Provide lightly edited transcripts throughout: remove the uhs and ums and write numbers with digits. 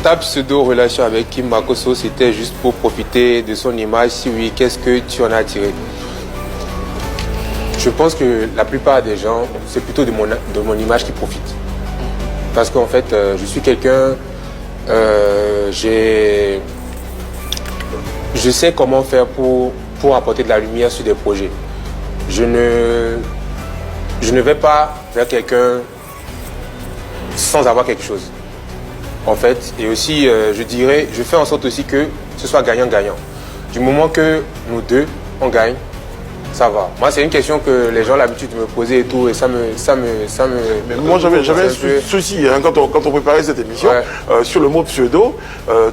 Ta pseudo-relation avec Kim Makosso, c'était juste pour profiter de son image? Si oui, qu'est-ce que tu en as tiré? Je pense que la plupart des gens, c'est plutôt de mon image qui profitent. Parce qu'en fait, je suis quelqu'un... je sais comment faire pour apporter de la lumière sur des projets. Je ne vais pas vers quelqu'un sans avoir quelque chose. En fait, et aussi, je dirais, je fais en sorte aussi que ce soit gagnant-gagnant. Du moment que nous deux, on gagne, ça va. Moi, c'est une question que les gens ont l'habitude de me poser et tout, et ça me... Mais moi, j'avais un souci hein, quand on préparait cette émission, ouais. Sur le mot pseudo,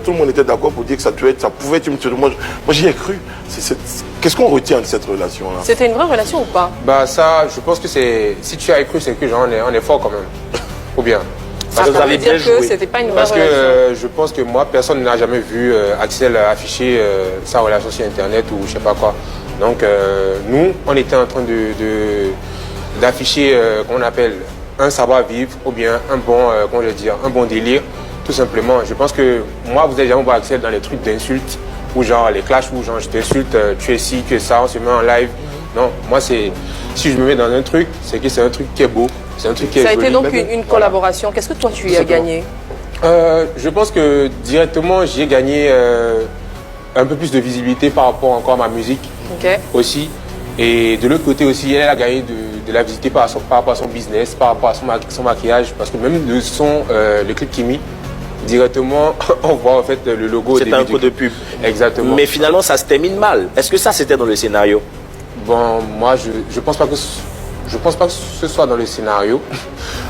tout le monde était d'accord pour dire que ça pouvait être une pseudo. Moi j'y ai cru. Qu'est-ce qu'on retient de cette relation-là? C'était une vraie relation ou pas? Bah ça, je pense que c'est... Si tu as cru, c'est que genre, on est fort quand même. Ou bien. Parce que ça veut dire que c'était pas une vraie relation. Parce que je pense que moi, personne n'a jamais vu Axel afficher sa relation sur Internet ou je sais pas quoi. Donc nous, on était en train d'afficher qu'on appelle un savoir-vivre ou bien un bon, comment je vais dire, un bon délire, tout simplement. Je pense que moi, vous avez jamais vu Axel dans les trucs d'insultes ou genre les clashs où genre je t'insulte, tu es ci, tu es ça, on se met en live. Non, moi c'est, si je me mets dans un truc, c'est que c'est un truc qui est beau, c'est un truc qui est joli. Ça a été donc une collaboration. Qu'est-ce que toi tu y as gagné? Je pense que directement j'ai gagné un peu plus de visibilité par rapport encore à ma musique aussi. Et de l'autre côté aussi, elle a gagné de la visibilité par rapport à son business, par rapport à son maquillage. Parce que même le clip Kimi, directement, on voit en fait le logo. C'est un coup de pub. Exactement. Mais finalement, ça se termine mal. Est-ce que ça, c'était dans le scénario? Bon, moi, je pense pas que ce soit dans le scénario.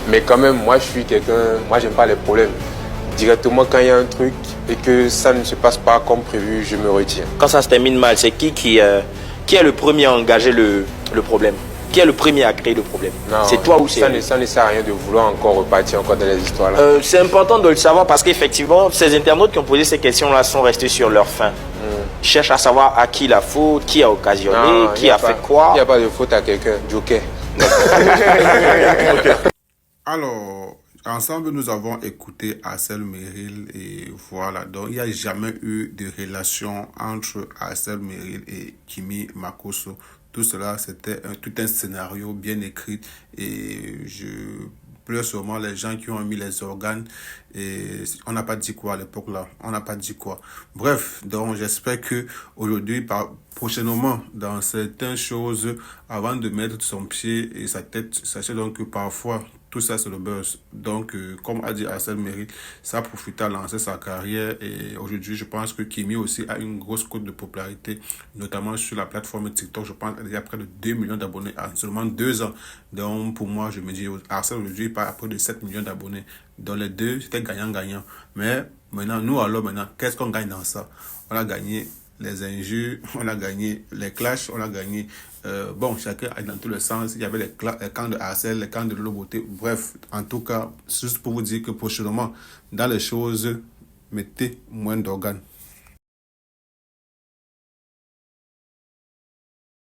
Mais quand même, moi, je suis quelqu'un... Moi, j'aime pas les problèmes. Directement, quand il y a un truc et que ça ne se passe pas comme prévu, je me retiens. Quand ça se termine mal, c'est qui est le premier à engager le problème? Qui est le premier à créer le problème? C'est toi ou c'est ça ne sert à rien de vouloir encore repartir encore dans les histoires là. C'est important de le savoir parce qu'effectivement, ces internautes qui ont posé ces questions-là sont restés sur leur faim. Ils cherchent à savoir à qui la faute, qui a occasionné, qui a fait quoi. Il n'y a pas de faute à quelqu'un, Joker. Alors, ensemble, nous avons écouté Axel Merrill et voilà. Donc, il n'y a jamais eu de relation entre Axel Merrill et Kimi Makosso. Tout cela, c'était tout un scénario bien écrit et je pleure sûrement les gens qui ont mis les organes et on n'a pas dit quoi à l'époque là, on n'a pas dit quoi. Bref, donc j'espère que aujourd'hui, prochainement, dans certaines choses, avant de mettre son pied et sa tête, sachez donc que parfois, tout ça, c'est le buzz. Donc, comme a dit Axel Merrill, ça a profité à lancer sa carrière. Et aujourd'hui, je pense que Kimi aussi a une grosse cote de popularité, notamment sur la plateforme TikTok. Je pense qu'il y a près de 2 millions d'abonnés en seulement 2 ans. Donc, pour moi, je me dis, Axel aujourd'hui, il part à près de 7 millions d'abonnés. Dans les deux, c'était gagnant-gagnant. Mais maintenant, nous, alors, qu'est-ce qu'on gagne dans ça? On a gagné les injures, on a gagné les clashs, on a gagné... bon, chacun a dans tous les sens. Il y avait les camps de Axel, les camps de Lolo Beauté. Bref, en tout cas, juste pour vous dire que prochainement, dans les choses, mettez moins d'organes.